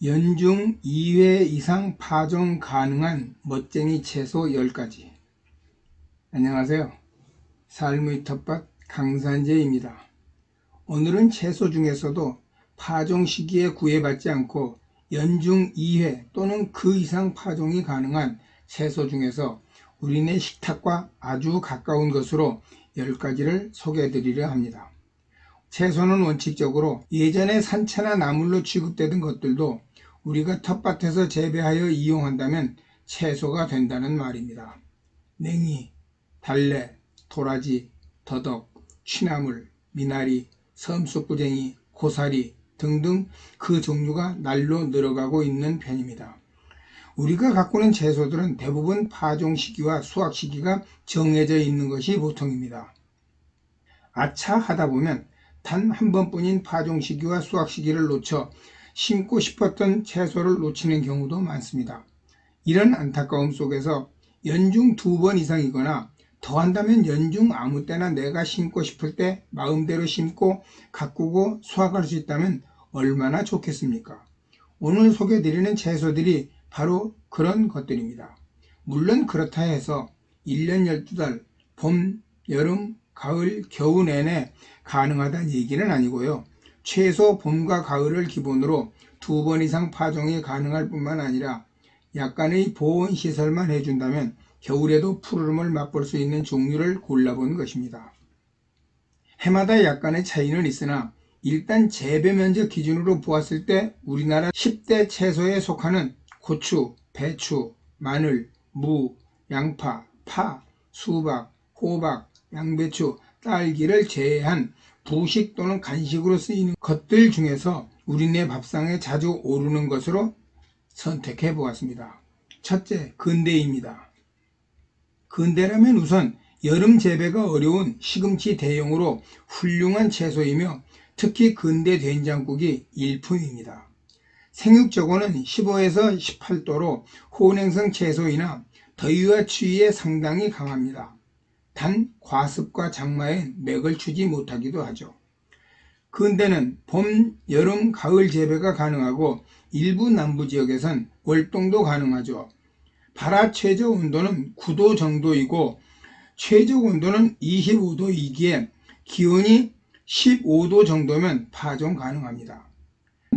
연중 2회 이상 파종 가능한 멋쟁이 채소 10가지. 안녕하세요. 삶의 텃밭 강산재입니다. 오늘은 채소 중에서도 파종 시기에 구애받지 않고 연중 2회 또는 그 이상 파종이 가능한 채소 중에서 우리네 식탁과 아주 가까운 것으로 10가지를 소개해드리려 합니다. 채소는 원칙적으로 예전에 산채나 나물로 취급되던 것들도 우리가 텃밭에서 재배하여 이용한다면 채소가 된다는 말입니다. 냉이, 달래, 도라지, 더덕, 취나물, 미나리, 섬쑥구쟁이, 고사리 등등 그 종류가 날로 늘어가고 있는 편입니다. 우리가 가꾸는 채소들은 대부분 파종 시기와 수확 시기가 정해져 있는 것이 보통입니다. 아차하다 보면 단 한 번뿐인 파종 시기와 수확 시기를 놓쳐 심고 싶었던 채소를 놓치는 경우도 많습니다. 이런 안타까움 속에서 연중 2번 이상이거나 더한다면 연중 아무 때나 내가 심고 싶을 때 마음대로 심고 가꾸고 수확할 수 있다면 얼마나 좋겠습니까? 오늘 소개해드리는 채소들이 바로 그런 것들입니다. 물론 그렇다 해서 1년 12달 봄, 여름, 가을, 겨우 내내 가능하다는 얘기는 아니고요. 최소 봄과 가을을 기본으로 2번 이상 파종이 가능할 뿐만 아니라 약간의 보온 시설만 해준다면 겨울에도 푸르름을 맛볼 수 있는 종류를 골라본 것입니다. 해마다 약간의 차이는 있으나 일단 재배 면적 기준으로 보았을 때 우리나라 10대 채소에 속하는 고추, 배추, 마늘, 무, 양파, 파, 수박, 호박, 양배추, 딸기를 제외한 부식 또는 간식으로 쓰이는 것들 중에서 우리네 밥상에 자주 오르는 것으로 선택해 보았습니다. 첫째, 근대입니다. 근대라면 우선 여름 재배가 어려운 시금치 대용으로 훌륭한 채소이며 특히 근대 된장국이 일품입니다. 생육저고는 15에서 18도로 호냉성 채소이나 더위와 추위에 상당히 강합니다. 단 과습과 장마에 맥을 추지 못하기도 하죠. 근대는 봄, 여름, 가을 재배가 가능하고 일부 남부 지역에선 월동도 가능하죠. 발화 최저 온도는 9도 정도이고 최적 온도는 25도이기에 기온이 15도 정도면 파종 가능합니다.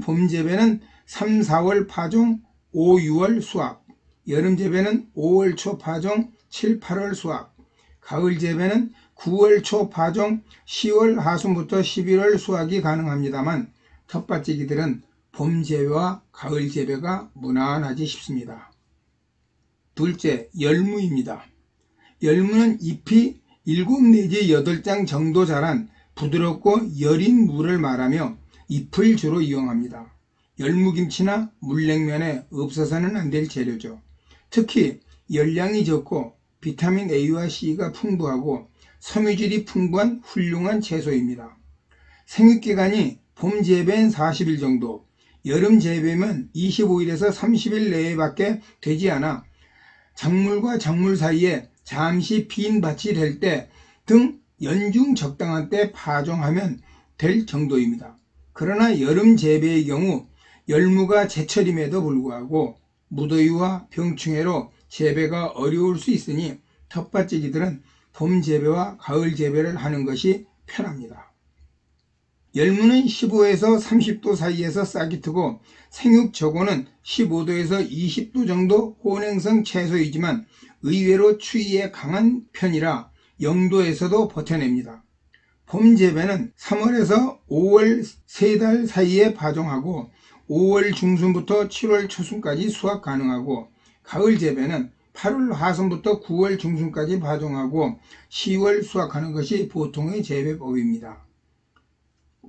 봄 재배는 3, 4월 파종, 5, 6월 수확, 여름 재배는 5월 초 파종, 7, 8월 수확, 가을 재배는 9월 초 파종, 10월 하순부터 11월 수확이 가능합니다만 텃밭지기들은 봄 재배와 가을 재배가 무난하지 싶습니다. 둘째, 열무입니다. 열무는 잎이 7 내지 8장 정도 자란 부드럽고 여린 무를 말하며 잎을 주로 이용합니다. 열무김치나 물냉면에 없어서는 안 될 재료죠. 특히 열량이 적고 비타민 A와 C가 풍부하고 섬유질이 풍부한 훌륭한 채소입니다. 생육기간이 봄 재배엔 40일 정도, 여름 재배면 25일에서 30일 내외밖에 되지 않아 작물과 작물 사이에 잠시 빈 밭이 될 때 등 연중 적당한 때 파종하면 될 정도입니다. 그러나 여름 재배의 경우 열무가 제철임에도 불구하고 무더위와 병충해로 재배가 어려울 수 있으니 텃밭지기들은 봄 재배와 가을 재배를 하는 것이 편합니다. 열무는 15에서 30도 사이에서 싹이 트고 생육저고는 15도에서 20도 정도 호냉성 채소이지만 의외로 추위에 강한 편이라 0도에서도 버텨냅니다. 봄 재배는 3월에서 5월 3달 사이에 파종하고 5월 중순부터 7월 초순까지 수확 가능하고 가을 재배는 8월 하순부터 9월 중순까지 파종하고 10월 수확하는 것이 보통의 재배법입니다.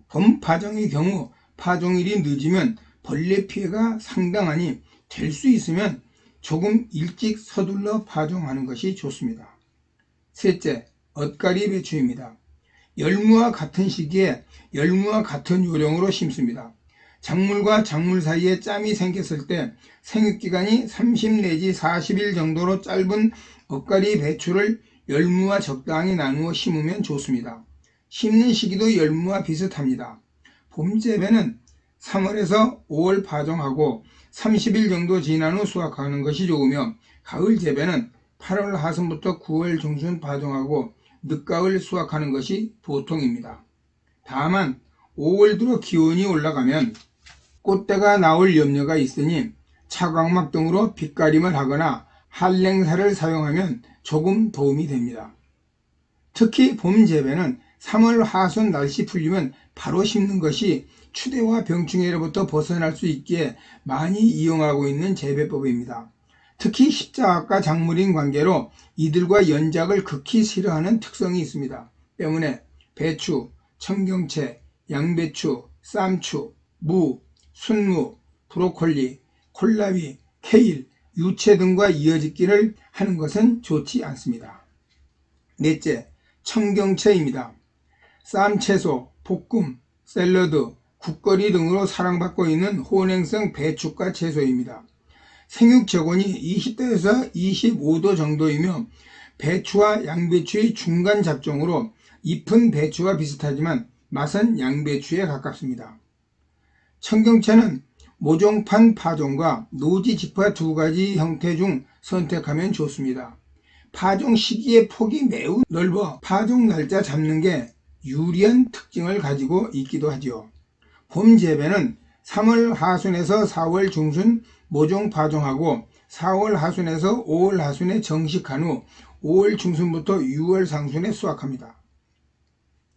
봄 파종의 경우 파종일이 늦으면 벌레 피해가 상당하니 될 수 있으면 조금 일찍 서둘러 파종하는 것이 좋습니다. 셋째, 엇가리 배추입니다. 열무와 같은 시기에 열무와 같은 요령으로 심습니다. 작물과 작물 사이에 짬이 생겼을 때 생육기간이 30 내지 40일 정도로 짧은 엇가리 배추를 열무와 적당히 나누어 심으면 좋습니다. 심는 시기도 열무와 비슷합니다. 봄 재배는 3월에서 5월 파종하고 30일 정도 지난 후 수확하는 것이 좋으며, 가을 재배는 8월 하순부터 9월 중순 파종하고 늦가을 수확하는 것이 보통입니다. 다만 5월 들어 기온이 올라가면 꽃대가 나올 염려가 있으니 차광막 등으로 빛가림을 하거나 한랭사를 사용하면 조금 도움이 됩니다. 특히 봄 재배는 3월 하순 날씨 풀리면 바로 심는 것이 추대와 병충해로부터 벗어날 수 있기에 많이 이용하고 있는 재배법입니다. 특히 십자학과 작물인 관계로 이들과 연작을 극히 싫어하는 특성이 있습니다. 때문에 배추, 청경채, 양배추, 쌈추, 무, 순무, 브로콜리, 콜라비, 케일, 유채 등과 이어짓기를 하는 것은 좋지 않습니다. 넷째, 청경채입니다. 쌈채소, 볶음, 샐러드, 국거리 등으로 사랑받고 있는 혼행성 배춧가 채소입니다. 생육 저온이 20도에서 25도 정도이며 배추와 양배추의 중간 잡종으로 잎은 배추와 비슷하지만 맛은 양배추에 가깝습니다. 청경채는 모종판 파종과 노지 지파 두 가지 형태 중 선택하면 좋습니다. 파종 시기의 폭이 매우 넓어 파종 날짜 잡는 게 유리한 특징을 가지고 있기도 하죠. 봄 재배는 3월 하순에서 4월 중순 모종 파종하고 4월 하순에서 5월 하순에 정식한 후 5월 중순부터 6월 상순에 수확합니다.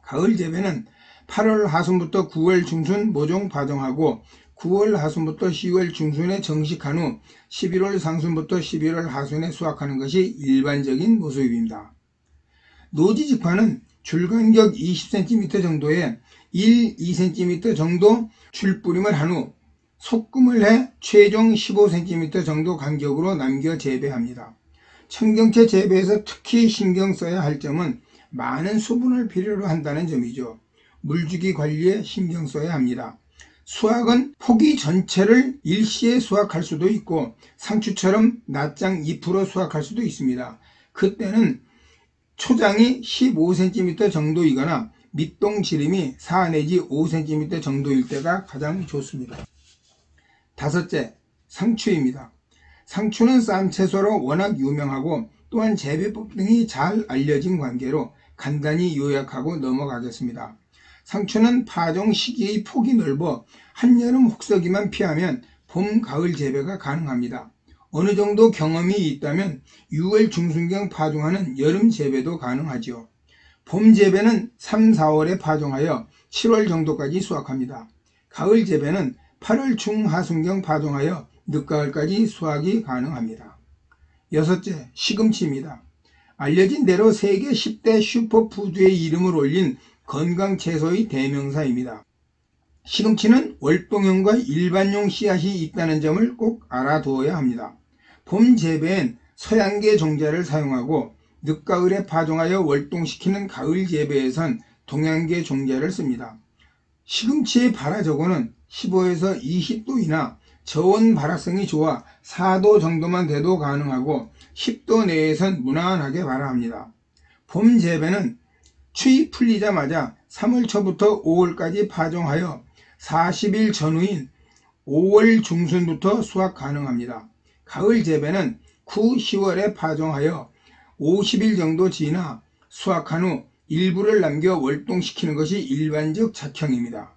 가을 재배는 8월 하순부터 9월 중순 모종 파종하고 9월 하순부터 10월 중순에 정식한 후 11월 상순부터 11월 하순에 수확하는 것이 일반적인 모습입니다. 노지 직파는 줄 간격 20cm 정도에 1, 2cm 정도 줄뿌림을 한 후 속금을 해 최종 15cm 정도 간격으로 남겨 재배합니다. 청경채 재배에서 특히 신경 써야 할 점은 많은 수분을 필요로 한다는 점이죠. 물주기 관리에 신경 써야 합니다. 수확은 포기 전체를 일시에 수확할 수도 있고 상추처럼 낱장 잎으로 수확할 수도 있습니다. 그때는 초장이 15cm 정도이거나 밑동 지름이 4 내지 5cm 정도일 때가 가장 좋습니다. 다섯째, 상추입니다. 상추는 쌈채소로 워낙 유명하고 또한 재배법 등이 잘 알려진 관계로 간단히 요약하고 넘어가겠습니다. 상추는 파종 시기의 폭이 넓어 한여름 혹서기만 피하면 봄, 가을 재배가 가능합니다. 어느 정도 경험이 있다면 6월 중순경 파종하는 여름 재배도 가능하죠. 봄 재배는 3, 4월에 파종하여 7월 정도까지 수확합니다. 가을 재배는 8월 중하순경 파종하여 늦가을까지 수확이 가능합니다. 여섯째, 시금치입니다. 알려진 대로 세계 10대 슈퍼푸드의 이름을 올린 건강채소의 대명사입니다. 시금치는 월동형과 일반용 씨앗이 있다는 점을 꼭 알아두어야 합니다. 봄 재배엔 서양계 종자를 사용하고 늦가을에 파종하여 월동시키는 가을 재배에선 동양계 종자를 씁니다. 시금치의 발화저고는 15에서 20도이나 저온 발화성이 좋아 4도 정도만 돼도 가능하고 10도 내에선 무난하게 발화합니다. 봄 재배는 추위 풀리자마자 3월 초부터 5월까지 파종하여 40일 전후인 5월 중순부터 수확 가능합니다. 가을 재배는 9, 10월에 파종하여 50일 정도 지나 수확한 후 일부를 남겨 월동시키는 것이 일반적 작형입니다.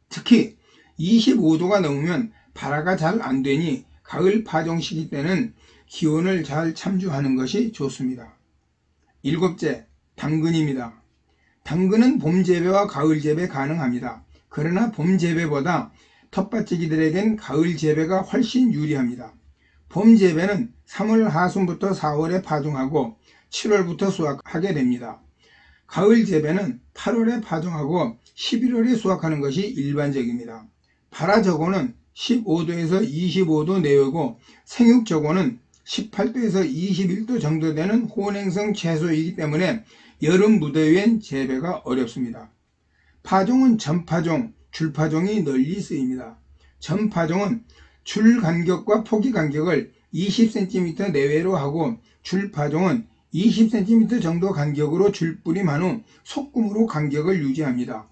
특히 25도가 넘으면 발화가 잘 안되니 가을 파종 시기 때는 기온을 잘 참조하는 것이 좋습니다. 일곱째, 당근입니다. 당근은 봄 재배와 가을 재배 가능합니다. 그러나 봄 재배보다 텃밭지기들에겐 가을 재배가 훨씬 유리합니다. 봄 재배는 3월 하순부터 4월에 파종하고 7월부터 수확하게 됩니다. 가을 재배는 8월에 파종하고 11월에 수확하는 것이 일반적입니다. 발화저고는 15도에서 25도 내외고 생육저고는 18도에서 21도 정도 되는 혼행성 채소이기 때문에 여름 무더위엔 재배가 어렵습니다. 파종은 전파종, 줄파종이 널리 쓰입니다. 전파종은 줄 간격과 포기 간격을 20cm 내외로 하고 줄파종은 20cm 정도 간격으로 줄뿌림한 후 속금으로 간격을 유지합니다.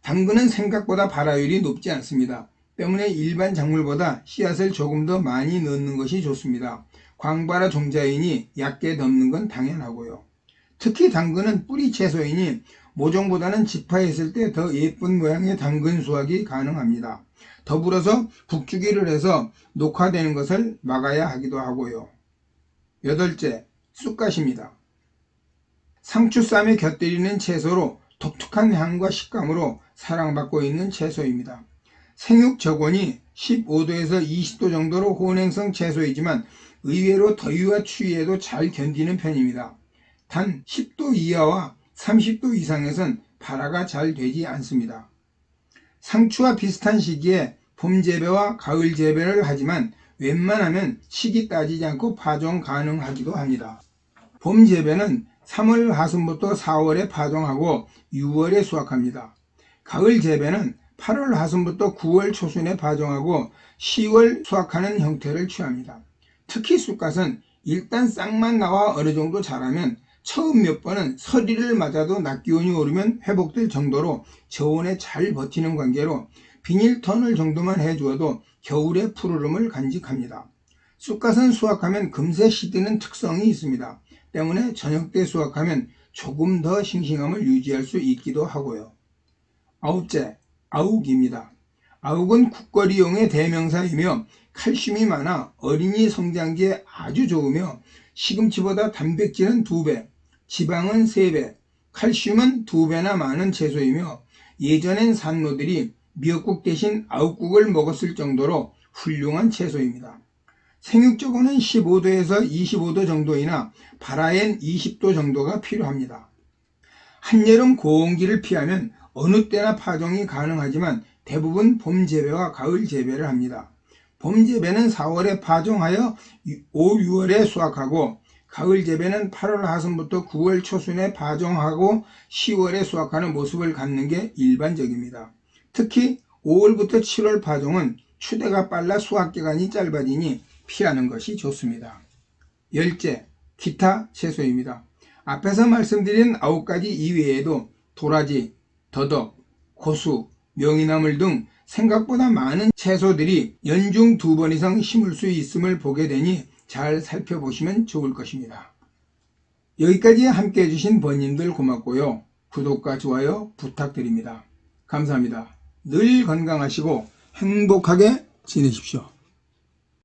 당근은 생각보다 발화율이 높지 않습니다. 때문에 일반 작물보다 씨앗을 조금 더 많이 넣는 것이 좋습니다. 광발화 종자이니 얕게 덮는 건 당연하고요. 특히 당근은 뿌리 채소이니 모종보다는 집화했을 때 더 예쁜 모양의 당근 수확이 가능합니다. 더불어서 북주기를 해서 녹화되는 것을 막아야 하기도 하고요. 8째, 쑥갓입니다. 상추쌈에 곁들이는 채소로 독특한 향과 식감으로 사랑받고 있는 채소입니다. 생육 저온이 15도에서 20도 정도로 혼행성 채소이지만 의외로 더위와 추위에도 잘 견디는 편입니다. 단 10도 이하와 30도 이상에선 발화가 잘 되지 않습니다. 상추와 비슷한 시기에 봄 재배와 가을 재배를 하지만 웬만하면 시기 따지지 않고 파종 가능하기도 합니다. 봄 재배는 3월 하순부터 4월에 파종하고 6월에 수확합니다. 가을 재배는 8월 하순부터 9월 초순에 파종하고 10월 수확하는 형태를 취합니다. 특히 쑥갓은 일단 싹만 나와 어느 정도 자라면 처음 몇 번은 서리를 맞아도 낮 기온이 오르면 회복될 정도로 저온에 잘 버티는 관계로 비닐 터널 정도만 해주어도 겨울의 푸르름을 간직합니다. 쑥갓은 수확하면 금세 시드는 특성이 있습니다. 때문에 저녁 때 수확하면 조금 더 싱싱함을 유지할 수 있기도 하고요. 9째, 아욱입니다. 아욱은 국거리용의 대명사이며 칼슘이 많아 어린이 성장기에 아주 좋으며 시금치보다 단백질은 2배, 지방은 3배, 칼슘은 2배나 많은 채소이며 예전엔 산모들이 미역국 대신 아욱국을 먹었을 정도로 훌륭한 채소입니다. 생육저온은 15도에서 25도 정도이나 발화엔 20도 정도가 필요합니다. 한여름 고온기를 피하면 어느 때나 파종이 가능하지만 대부분 봄 재배와 가을 재배를 합니다. 봄 재배는 4월에 파종하여 5, 6월에 수확하고 가을 재배는 8월 하순부터 9월 초순에 파종하고 10월에 수확하는 모습을 갖는 게 일반적입니다. 특히 5월부터 7월 파종은 추대가 빨라 수확기간이 짧아지니 피하는 것이 좋습니다. 10째, 기타 채소입니다. 앞에서 말씀드린 9가지 이외에도 도라지, 더덕, 고수, 명이나물 등 생각보다 많은 채소들이 연중 2번 이상 심을 수 있음을 보게 되니 잘 살펴보시면 좋을 것입니다. 여기까지 함께 해주신 번님들 고맙고요. 구독과 좋아요 부탁드립니다. 감사합니다. 늘 건강하시고 행복하게 지내십시오.